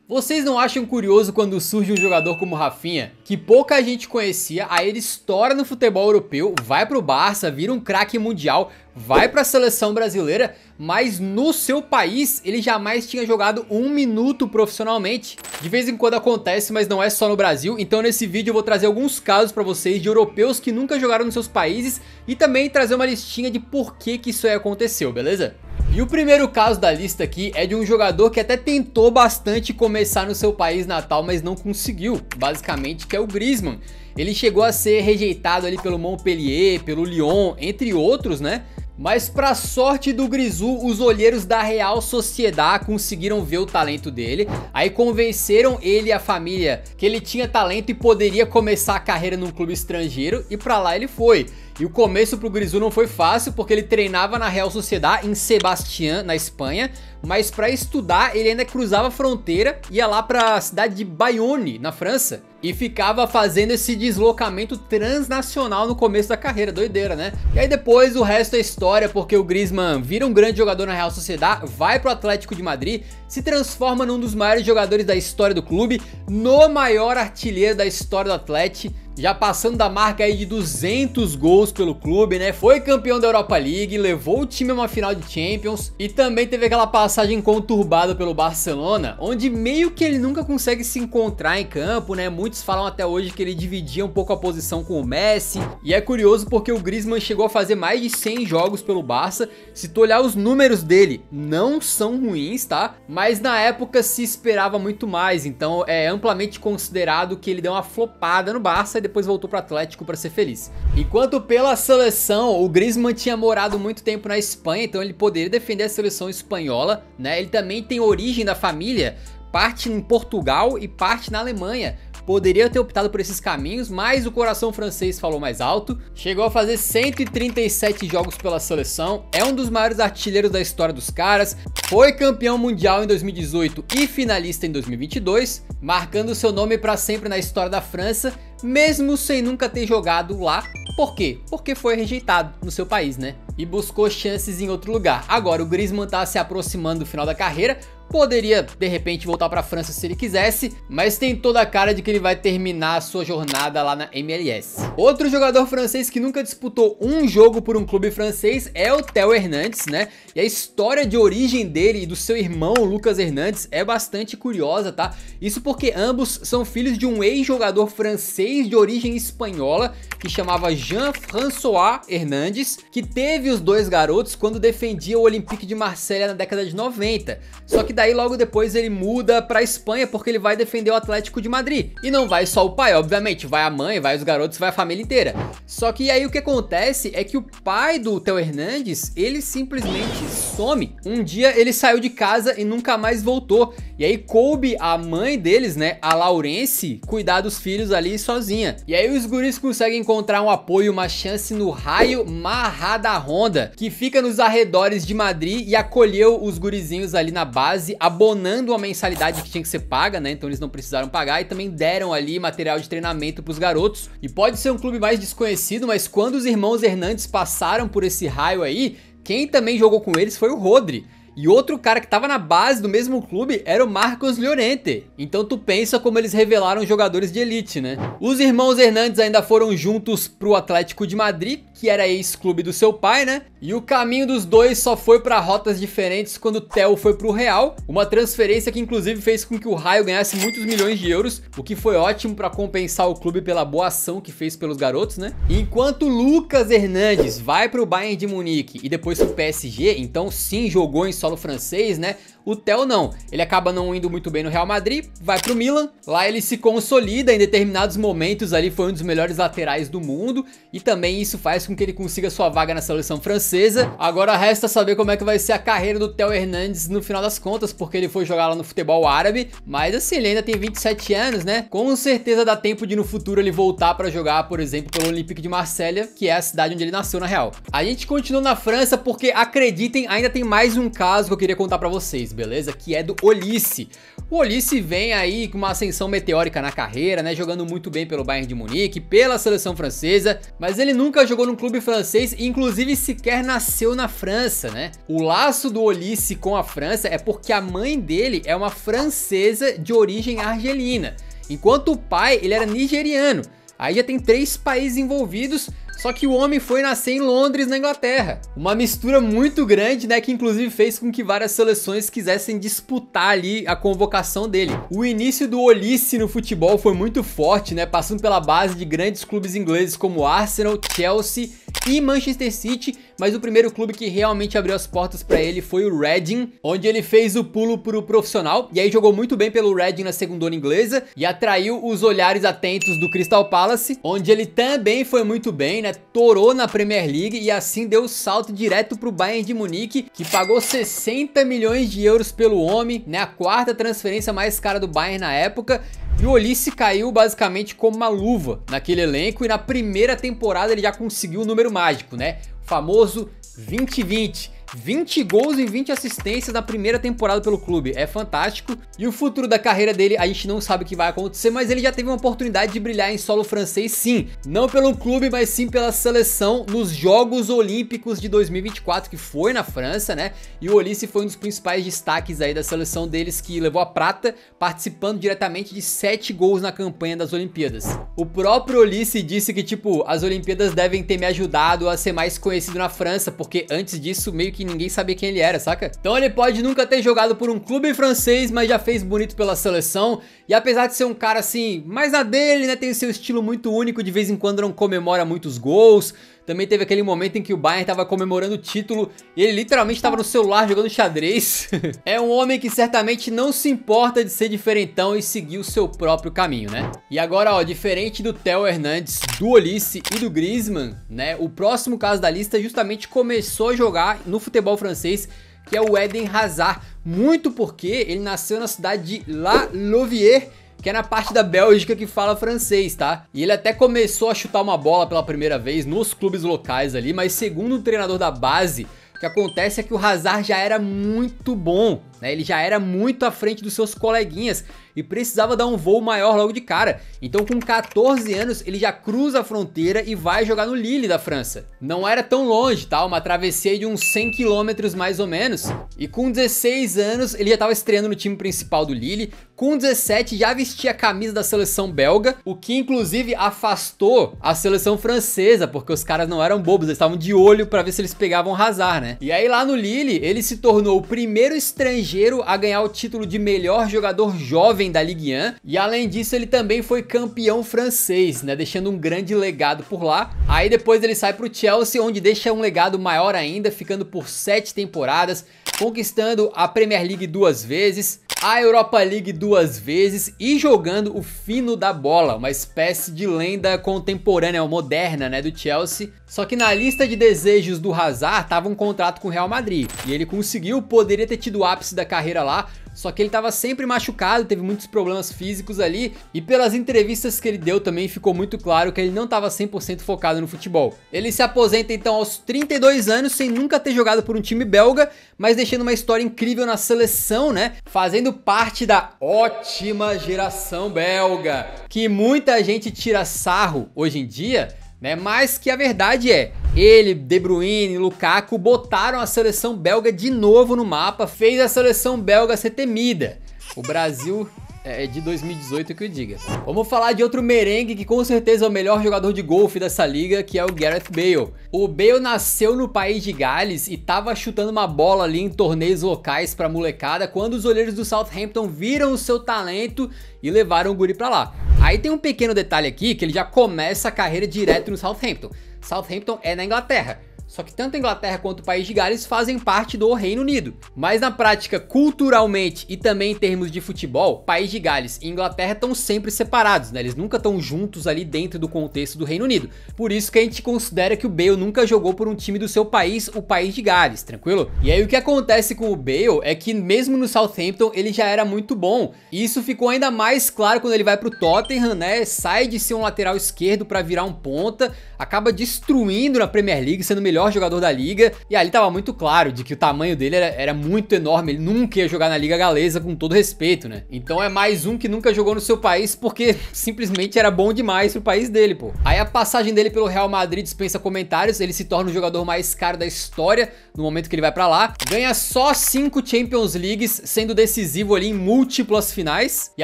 Vocês não acham curioso quando surge um jogador como Rafinha, que pouca gente conhecia, aí ele estoura no futebol europeu, vai pro Barça, vira um craque mundial, vai pra seleção brasileira, mas no seu país ele jamais tinha jogado um minuto profissionalmente? De vez em quando acontece, mas não é só no Brasil, então nesse vídeo eu vou trazer alguns casos pra vocês de europeus que nunca jogaram nos seus países e também trazer uma listinha de por que isso aí aconteceu, beleza? E o primeiro caso da lista aqui é de um jogador que até tentou bastante começar no seu país natal, mas não conseguiu, basicamente, que é o Griezmann. Ele chegou a ser rejeitado ali pelo Montpellier, pelo Lyon, entre outros, né? Mas pra sorte do Grisú, os olheiros da Real Sociedad conseguiram ver o talento dele, aí convenceram ele e a família que ele tinha talento e poderia começar a carreira num clube estrangeiro, e pra lá ele foi. E o começo pro Grisú não foi fácil, porque ele treinava na Real Sociedad em Sebastián, na Espanha, mas pra estudar ele ainda cruzava a fronteira, ia lá pra cidade de Bayonne, na França, e ficava fazendo esse deslocamento transnacional no começo da carreira, doideira, né? E aí depois o resto é história, porque o Griezmann vira um grande jogador na Real Sociedad, vai pro Atlético de Madrid, se transforma num dos maiores jogadores da história do clube, no maior artilheiro da história do Atlético, já passando da marca aí de 200 gols pelo clube, né? Foi campeão da Europa League, levou o time a uma final de Champions e também teve aquela passagem conturbada pelo Barcelona, onde meio que ele nunca consegue se encontrar em campo, né? Muitos falam até hoje que ele dividia um pouco a posição com o Messi, e é curioso porque o Griezmann chegou a fazer mais de 100 jogos pelo Barça. Se tu olhar os números dele, não são ruins, tá? Mas na época se esperava muito mais, então é amplamente considerado que ele deu uma flopada no Barça e depois voltou para o Atlético para ser feliz. Enquanto pela seleção, o Griezmann tinha morado muito tempo na Espanha, então ele poderia defender a seleção espanhola, né? Ele também tem origem da família, parte em Portugal e parte na Alemanha. Poderia ter optado por esses caminhos, mas o coração francês falou mais alto. Chegou a fazer 137 jogos pela seleção, é um dos maiores artilheiros da história dos caras, foi campeão mundial em 2018 e finalista em 2022, marcando seu nome para sempre na história da França, mesmo sem nunca ter jogado lá. Por quê? Porque foi rejeitado no seu país, né? E buscou chances em outro lugar. Agora o Griezmann tá se aproximando do final da carreira, poderia de repente voltar para a França se ele quisesse, mas tem toda a cara de que ele vai terminar a sua jornada lá na MLS. Outro jogador francês que nunca disputou um jogo por um clube francês é o Théo Hernandes, né? E a história de origem dele e do seu irmão Lucas Hernandes é bastante curiosa, tá? Isso porque ambos são filhos de um ex-jogador francês de origem espanhola que chamava Jean-François Hernandes, que teve os dois garotos quando defendia o Olympique de Marselha na década de 90. Só que daí logo depois ele muda pra Espanha porque ele vai defender o Atlético de Madrid. E não vai só o pai, obviamente, vai a mãe, vai os garotos, vai a família inteira. Só que aí o que acontece é que o pai do Théo Hernandes, ele simplesmente some. Um dia ele saiu de casa e nunca mais voltou. E aí coube a mãe deles, né, a Laurence, cuidar dos filhos ali sozinha. E aí os guris conseguem encontrar um apoio, uma chance no Rayo Majadahonda, que fica nos arredores de Madrid, e acolheu os gurizinhos ali na base, abonando uma mensalidade que tinha que ser paga, né? Então eles não precisaram pagar, e também deram ali material de treinamento pros garotos. E pode ser um clube mais desconhecido, mas quando os irmãos Hernandes passaram por esse Rayo aí, quem também jogou com eles foi o Rodri. E outro cara que tava na base do mesmo clube era o Marcos Llorente. Então tu pensa como eles revelaram jogadores de elite, né? Os irmãos Hernandes ainda foram juntos pro Atlético de Madrid, que era ex-clube do seu pai, né? E o caminho dos dois só foi para rotas diferentes quando o Théo foi pro Real, uma transferência que inclusive fez com que o Rayo ganhasse muitos milhões de euros, o que foi ótimo para compensar o clube pela boa ação que fez pelos garotos, né? Enquanto Lucas Hernandes vai pro Bayern de Munique e depois pro PSG, então sim jogou em solo francês, né? O Théo não, ele acaba não indo muito bem no Real Madrid, vai pro Milan, lá ele se consolida, em determinados momentos ali foi um dos melhores laterais do mundo, e também isso faz com que ele consiga sua vaga na seleção francesa. Agora resta saber como é que vai ser a carreira do Théo Hernandes no final das contas, porque ele foi jogar lá no futebol árabe, mas assim, ele ainda tem 27 anos, né? Com certeza dá tempo de no futuro ele voltar pra jogar, por exemplo, pelo Olympique de Marselha, que é a cidade onde ele nasceu na real. A gente continua na França porque, acreditem, ainda tem mais um caso que eu queria contar pra vocês, beleza? Que é do Olise. O Olise vem aí com uma ascensão meteórica na carreira, né, jogando muito bem pelo Bayern de Munique, pela seleção francesa, mas ele nunca jogou num clube francês e inclusive sequer nasceu na França, né? O laço do Olise com a França é porque a mãe dele é uma francesa de origem argelina, enquanto o pai, ele era nigeriano. Aí já tem 3 países envolvidos, só que o homem foi nascer em Londres, na Inglaterra. Uma mistura muito grande, né, que inclusive fez com que várias seleções quisessem disputar ali a convocação dele. O início do Olise no futebol foi muito forte, né, passando pela base de grandes clubes ingleses como Arsenal, Chelsea e Manchester City, mas o primeiro clube que realmente abriu as portas para ele foi o Reading, onde ele fez o pulo pro profissional, e aí jogou muito bem pelo Reading na segundona inglesa, e atraiu os olhares atentos do Crystal Palace, onde ele também foi muito bem, né, torou na Premier League, e assim deu o salto direto pro Bayern de Munique, que pagou 60 milhões de euros pelo homem, né, a 4ª transferência mais cara do Bayern na época. E o Olise caiu basicamente como uma luva naquele elenco, e na primeira temporada ele já conseguiu o número mágico, né? O famoso 20-20. 20 gols e 20 assistências na primeira temporada pelo clube, é fantástico. E o futuro da carreira dele a gente não sabe o que vai acontecer, mas ele já teve uma oportunidade de brilhar em solo francês sim, não pelo clube, mas sim pela seleção nos Jogos Olímpicos de 2024, que foi na França, né? E o Olise foi um dos principais destaques aí da seleção deles, que levou a prata, participando diretamente de 7 gols na campanha das Olimpíadas. O próprio Olise disse que, tipo, as Olimpíadas devem ter me ajudado a ser mais conhecido na França, porque antes disso meio que ninguém sabia quem ele era, saca? Então ele pode nunca ter jogado por um clube francês, mas já fez bonito pela seleção. E apesar de ser um cara assim, mais na dele, né, tem o seu estilo muito único, de vez em quando não comemora muitos gols. Também teve aquele momento em que o Bayern tava comemorando o título e ele literalmente tava no celular jogando xadrez. É um homem que certamente não se importa de ser diferentão e seguir o seu próprio caminho, né? E agora, ó, diferente do Theo Hernandes, do Olise e do Griezmann, né? O próximo caso da lista justamente começou a jogar no futebol francês, que é o Eden Hazard. Muito porque ele nasceu na cidade de La Louvière, que é na parte da Bélgica que fala francês, tá? E ele até começou a chutar uma bola pela primeira vez nos clubes locais ali, mas segundo o treinador da base, o que acontece é que o Hazard já era muito bom, né? Ele já era muito à frente dos seus coleguinhas e precisava dar um voo maior logo de cara. Então com 14 anos ele já cruza a fronteira e vai jogar no Lille da França. Não era tão longe, tá? Uma travessia de uns 100 km mais ou menos. E com 16 anos ele já estava estreando no time principal do Lille. Com 17 já vestia a camisa da seleção belga, o que inclusive afastou a seleção francesa, porque os caras não eram bobos, eles estavam de olho para ver se eles pegavam o Hazard, né? E aí lá no Lille ele se tornou o primeiro estrangeiro a ganhar o título de melhor jogador jovem da Ligue 1, e além disso ele também foi campeão francês, né, deixando um grande legado por lá. Aí depois ele sai pro Chelsea, onde deixa um legado maior ainda, ficando por 7 temporadas, conquistando a Premier League 2 vezes, a Europa League 2 vezes e jogando o fino da bola, uma espécie de lenda contemporânea, moderna, né, do Chelsea. Só que na lista de desejos do Hazard tava um contrato com o Real Madrid, e ele conseguiu, poderia ter tido o ápice da carreira lá, só que ele tava sempre machucado, teve muitos problemas físicos ali, e pelas entrevistas que ele deu também ficou muito claro que ele não tava 100% focado no futebol. Ele se aposenta então aos 32 anos, sem nunca ter jogado por um time belga, mas deixando uma história incrível na seleção, né? Fazendo parte da ótima geração belga, que muita gente tira sarro hoje em dia, né? Mas que a verdade é, ele, De Bruyne, Lukaku botaram a seleção belga de novo no mapa, fez a seleção belga ser temida. O Brasil é de 2018 que eu diga. Vamos falar de outro merengue que com certeza é o melhor jogador de golfe dessa liga, que é o Gareth Bale. O Bale nasceu no país de Gales e tava chutando uma bola ali em torneios locais pra molecada, quando os olheiros do Southampton viram o seu talento e levaram o guri pra lá. Aí tem um pequeno detalhe aqui, que ele já começa a carreira direto no Southampton. Southampton é na Inglaterra. Só que tanto a Inglaterra quanto o país de Gales fazem parte do Reino Unido. Mas na prática, culturalmente e também em termos de futebol, país de Gales e Inglaterra estão sempre separados, né? Eles nunca estão juntos ali dentro do contexto do Reino Unido. Por isso que a gente considera que o Bale nunca jogou por um time do seu país, o país de Gales, tranquilo? E aí o que acontece com o Bale é que mesmo no Southampton ele já era muito bom. E isso ficou ainda mais claro quando ele vai pro Tottenham, né? Sai de ser um lateral esquerdo para virar um ponta, acaba destruindo na Premier League, sendo o melhor melhor jogador da liga, e ali tava muito claro de que o tamanho dele era muito enorme, ele nunca ia jogar na liga galesa, com todo respeito, né? Então é mais um que nunca jogou no seu país porque simplesmente era bom demais pro país dele, pô. Aí a passagem dele pelo Real Madrid dispensa comentários, ele se torna o jogador mais caro da história no momento que ele vai pra lá, ganha só 5 Champions Leagues, sendo decisivo ali em múltiplas finais, e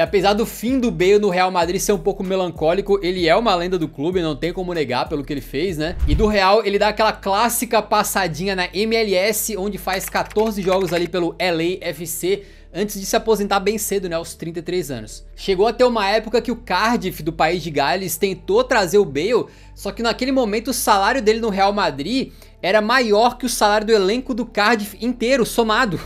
apesar do fim do Bale no Real Madrid ser um pouco melancólico, ele é uma lenda do clube, não tem como negar pelo que ele fez, né? E do Real ele dá aquela clássica passadinha na MLS, onde faz 14 jogos ali pelo LAFC, antes de se aposentar bem cedo, né, aos 33 anos. Chegou a ter uma época que o Cardiff, do país de Gales, tentou trazer o Bale, só que naquele momento o salário dele no Real Madrid era maior que o salário do elenco do Cardiff inteiro, somado.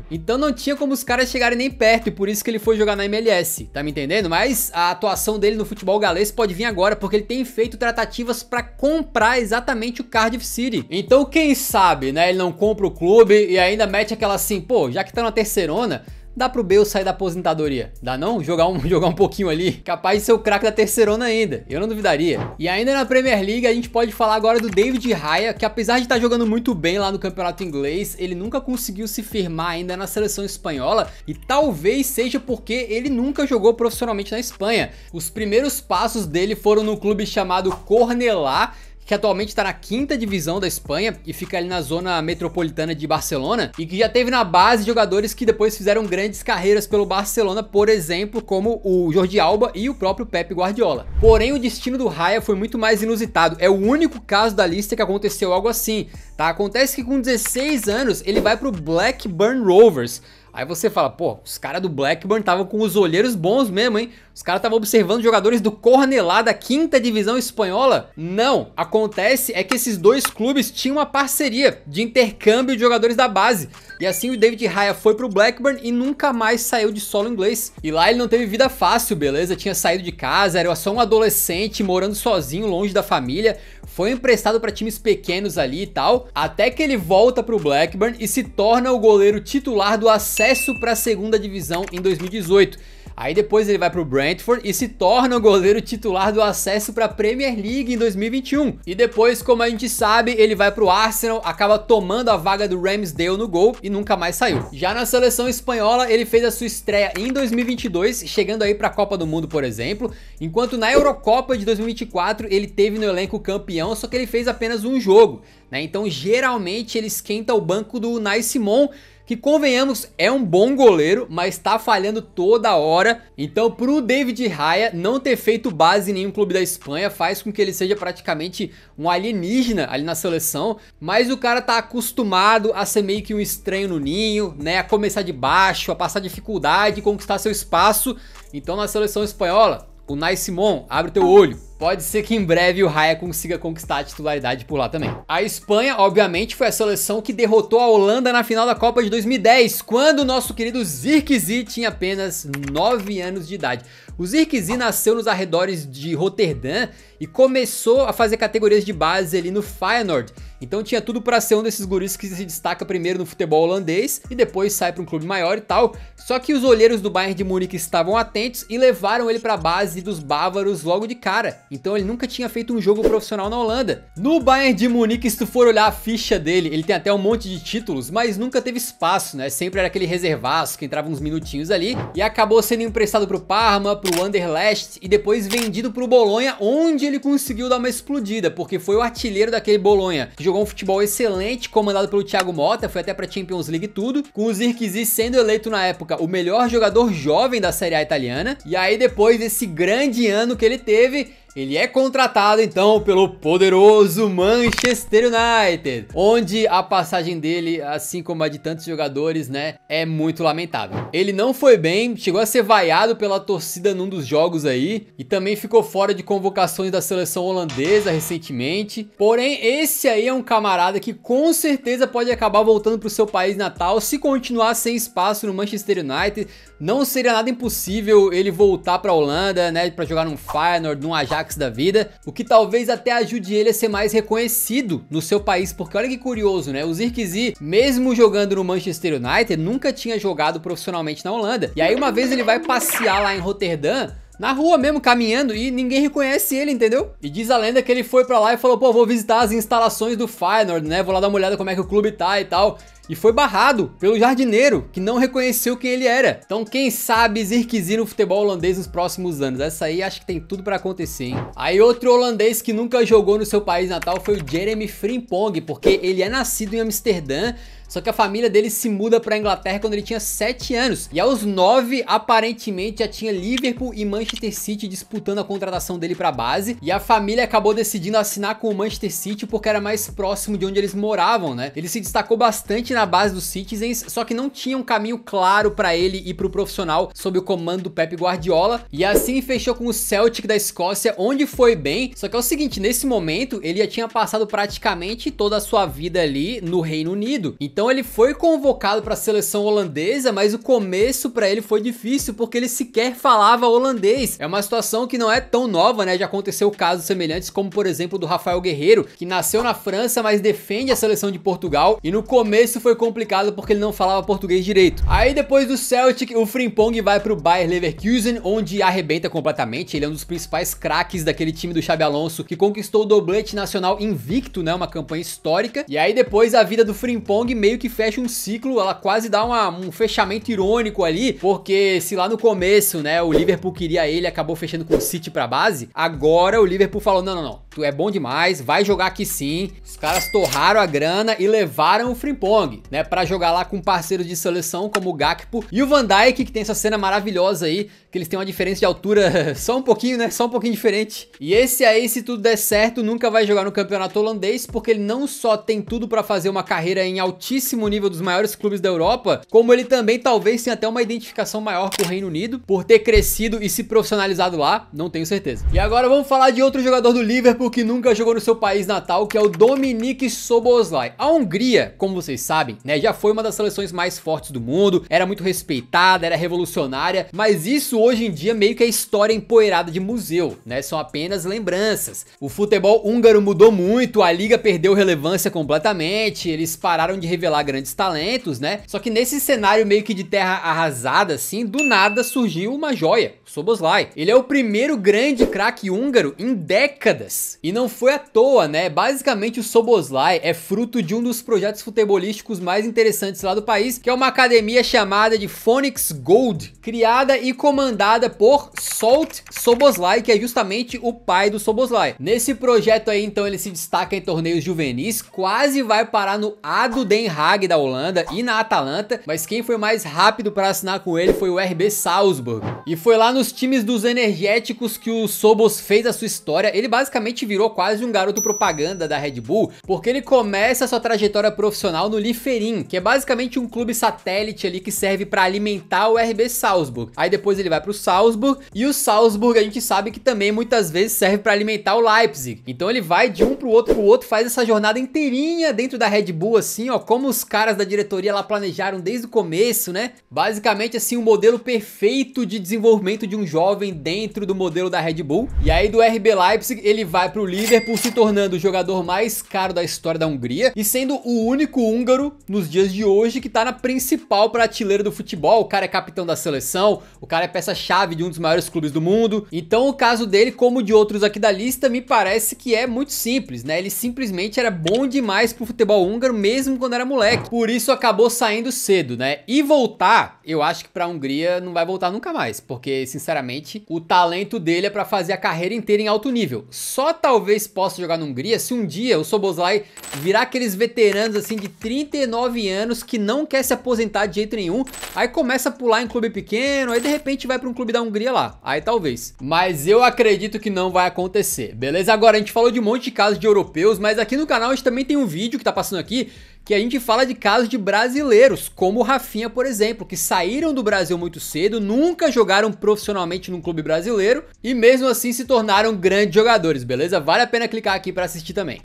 Então não tinha como os caras chegarem nem perto, e por isso que ele foi jogar na MLS, tá me entendendo? Mas a atuação dele no futebol galês pode vir agora, porque ele tem feito tratativas pra comprar exatamente o Cardiff City. Então quem sabe, né, ele não compra o clube e ainda mete aquela assim, pô, já que tá na terceirona, dá pro Bale sair da aposentadoria, dá não? Jogar um pouquinho ali, capaz de ser o craque da terceirona ainda, eu não duvidaria. E ainda na Premier League a gente pode falar agora do David Raya, que apesar de estar jogando muito bem lá no campeonato inglês, ele nunca conseguiu se firmar ainda na seleção espanhola, e talvez seja porque ele nunca jogou profissionalmente na Espanha. Os primeiros passos dele foram no clube chamado Cornellà, que atualmente está na 5ª divisão da Espanha e fica ali na zona metropolitana de Barcelona, e que já teve na base jogadores que depois fizeram grandes carreiras pelo Barcelona, por exemplo, como o Jordi Alba e o próprio Pep Guardiola. Porém, o destino do Raya foi muito mais inusitado, é o único caso da lista que aconteceu algo assim, tá? Acontece que com 16 anos ele vai pro Blackburn Rovers. Aí você fala, pô, os caras do Blackburn estavam com os olheiros bons mesmo, hein? Os caras estavam observando jogadores do Cornellà da 5ª divisão espanhola? Não, acontece é que esses dois clubes tinham uma parceria de intercâmbio de jogadores da base. E assim o David Raya foi pro Blackburn e nunca mais saiu de solo inglês. E lá ele não teve vida fácil, beleza? Tinha saído de casa, era só um adolescente morando sozinho, longe da família. Foi emprestado para times pequenos ali e tal, até que ele volta pro Blackburn e se torna o goleiro titular do acesso para a 2ª divisão em 2018. Aí depois ele vai pro Brentford e se torna o goleiro titular do acesso pra Premier League em 2021. E depois, como a gente sabe, ele vai pro Arsenal, acaba tomando a vaga do Ramsdale no gol e nunca mais saiu. Já na seleção espanhola, ele fez a sua estreia em 2022, chegando aí pra Copa do Mundo, por exemplo, enquanto na Eurocopa de 2024 ele teve no elenco campeão, só que ele fez apenas um jogo, né? Então geralmente ele esquenta o banco do Unai Simon, que convenhamos é um bom goleiro, mas tá falhando toda hora. Então pro David Raya não ter feito base em nenhum clube da Espanha faz com que ele seja praticamente um alienígena ali na seleção, mas o cara tá acostumado a ser meio que um estranho no ninho, né, a começar de baixo, a passar dificuldade, conquistar seu espaço. Então na seleção espanhola, o Unai Simon, abre teu olho. Pode ser que em breve o Raya consiga conquistar a titularidade por lá também. A Espanha, obviamente, foi a seleção que derrotou a Holanda na final da Copa de 2010, quando o nosso querido Zirkzee tinha apenas 9 anos de idade. O Zirkzee nasceu nos arredores de Roterdã e começou a fazer categorias de base ali no Feyenoord. Então tinha tudo para ser um desses guris que se destaca primeiro no futebol holandês e depois sai para um clube maior e tal. Só que os olheiros do Bayern de Munique estavam atentos e levaram ele para a base dos bávaros logo de cara. Então ele nunca tinha feito um jogo profissional na Holanda. No Bayern de Munique, se tu for olhar a ficha dele, ele tem até um monte de títulos, mas nunca teve espaço, né? Sempre era aquele reservaço que entrava uns minutinhos ali e acabou sendo emprestado pro Parma, pro Anderlecht e depois vendido pro Bolonha, onde ele conseguiu dar uma explodida, porque foi o artilheiro daquele Bolonha, que jogou um futebol excelente, comandado pelo Thiago Motta, foi até pra Champions League e tudo, com o Zirkzee sendo eleito na época o melhor jogador jovem da Série A italiana. E aí depois desse grande ano que ele teve, ele é contratado então pelo poderoso Manchester United, onde a passagem dele, assim como a de tantos jogadores, né, é muito lamentável. Ele não foi bem, chegou a ser vaiado pela torcida num dos jogos aí, e também ficou fora de convocações da seleção holandesa recentemente. Porém, esse aí é um camarada que com certeza pode acabar voltando pro seu país natal, se continuar sem espaço no Manchester United. Não seria nada impossível ele voltar pra Holanda, né, pra jogar num Feyenoord, num Ajax da vida, o que talvez até ajude ele a ser mais reconhecido no seu país, porque olha que curioso, né, o Zirkzee, mesmo jogando no Manchester United, nunca tinha jogado profissionalmente na Holanda, e aí uma vez ele vai passear lá em Roterdã, na rua mesmo, caminhando, e ninguém reconhece ele, entendeu? E diz a lenda que ele foi pra lá e falou, pô, vou visitar as instalações do Feyenoord, né? Vou lá dar uma olhada como é que o clube tá e tal. E foi barrado pelo jardineiro, que não reconheceu quem ele era. Então quem sabe Zirkzee no futebol holandês nos próximos anos. Essa aí acho que tem tudo pra acontecer, hein? Aí outro holandês que nunca jogou no seu país natal foi o Jeremy Frimpong, porque ele é nascido em Amsterdã, só que a família dele se muda pra Inglaterra quando ele tinha 7 anos. E aos 9, aparentemente, já tinha Liverpool e Manchester City disputando a contratação dele pra base. E a família acabou decidindo assinar com o Manchester City porque era mais próximo de onde eles moravam, né? Ele se destacou bastante na base dos Citizens, só que não tinha um caminho claro pra ele ir pro profissional sob o comando do Pep Guardiola. E assim fechou com o Celtic da Escócia, onde foi bem. Só que é o seguinte, nesse momento, ele já tinha passado praticamente toda a sua vida ali no Reino Unido. Então ele foi convocado para a seleção holandesa, mas o começo para ele foi difícil porque ele sequer falava holandês. É uma situação que não é tão nova, né? Já aconteceu casos semelhantes, como por exemplo do Rafael Guerreiro, que nasceu na França, mas defende a seleção de Portugal, e no começo foi complicado porque ele não falava português direito. Aí depois do Celtic, o Frimpong vai pro Bayer Leverkusen, onde arrebenta completamente. Ele é um dos principais craques daquele time do Xabi Alonso, que conquistou o doblete nacional invicto, né? Uma campanha histórica. E aí depois a vida do Frimpong meio que fecha um ciclo, ela quase dá um fechamento irônico ali, porque se lá no começo, né, o Liverpool queria ele, acabou fechando com o City pra base, agora o Liverpool falou, não, tu é bom demais, vai jogar aqui sim. Os caras torraram a grana e levaram o Frimpong, né, pra jogar lá com parceiros de seleção como o Gakpo e o Van Dijk, que tem essa cena maravilhosa aí, que eles têm uma diferença de altura só um pouquinho, né, só um pouquinho diferente. E esse aí, se tudo der certo, nunca vai jogar no campeonato holandês, porque ele não só tem tudo pra fazer uma carreira em altíssimo nível dos maiores clubes da Europa, como ele também talvez tenha até uma identificação maior com o Reino Unido, por ter crescido e se profissionalizado lá, não tenho certeza. E agora vamos falar de outro jogador do Liverpool que nunca jogou no seu país natal, que é o Dominik Szoboszlai. A Hungria, como vocês sabem, né, já foi uma das seleções mais fortes do mundo, era muito respeitada, era revolucionária, mas isso hoje em dia meio que é história empoeirada de museu, né, são apenas lembranças. O futebol húngaro mudou muito, a liga perdeu relevância completamente, eles pararam de revelar grandes talentos, né? Só que nesse cenário meio que de terra arrasada, assim, do nada surgiu uma joia, o Szoboszlai. Ele é o primeiro grande craque húngaro em décadas. E não foi à toa, né? Basicamente o Szoboszlai é fruto de um dos projetos futebolísticos mais interessantes lá do país, que é uma academia chamada de Phoenix Gold, criada e comandada por Zsolt Szoboszlai, que é justamente o pai do Szoboszlai. Nesse projeto aí, então, ele se destaca em torneios juvenis, quase vai parar no ADO Den Haag da Holanda e na Atalanta, mas quem foi mais rápido para assinar com ele foi o RB Salzburg. E foi lá nos times dos energéticos que o Sobos fez a sua história. Ele basicamente virou quase um garoto propaganda da Red Bull, porque ele começa a sua trajetória profissional no Liefering, que é basicamente um clube satélite ali que serve para alimentar o RB Salzburg. Aí depois ele vai pro Salzburg, e o Salzburg a gente sabe que também muitas vezes serve para alimentar o Leipzig. Então ele vai de um pro outro, faz essa jornada inteirinha dentro da Red Bull, assim, ó, como os caras da diretoria lá planejaram desde o começo, né? Basicamente, assim, um modelo perfeito de desenvolvimento de um jovem dentro do modelo da Red Bull. E aí do RB Leipzig, ele vai pro Liverpool, se tornando o jogador mais caro da história da Hungria e sendo o único húngaro nos dias de hoje que tá na principal prateleira do futebol. O cara é capitão da seleção, o cara é peça-chave de um dos maiores clubes do mundo. Então o caso dele, como de outros aqui da lista, me parece que é muito simples, né? Ele simplesmente era bom demais pro futebol húngaro, mesmo quando era moleque. Por isso acabou saindo cedo, né? E voltar, eu acho que pra Hungria não vai voltar nunca mais, porque sinceramente o talento dele é pra fazer a carreira inteira em alto nível. Só talvez possa jogar na Hungria se um dia o Szoboszlai virar aqueles veteranos assim de 39 anos que não quer se aposentar de jeito nenhum, aí começa a pular em clube pequeno, aí de repente vai pra um clube da Hungria lá, aí talvez. Mas eu acredito que não vai acontecer, beleza? Agora a gente falou de um monte de casos de europeus, mas aqui no canal a gente também tem um vídeo que tá passando aqui, que a gente fala de casos de brasileiros, como o Rafinha, por exemplo, que saíram do Brasil muito cedo, nunca jogaram profissionalmente num clube brasileiro e mesmo assim se tornaram grandes jogadores, beleza? Vale a pena clicar aqui para assistir também.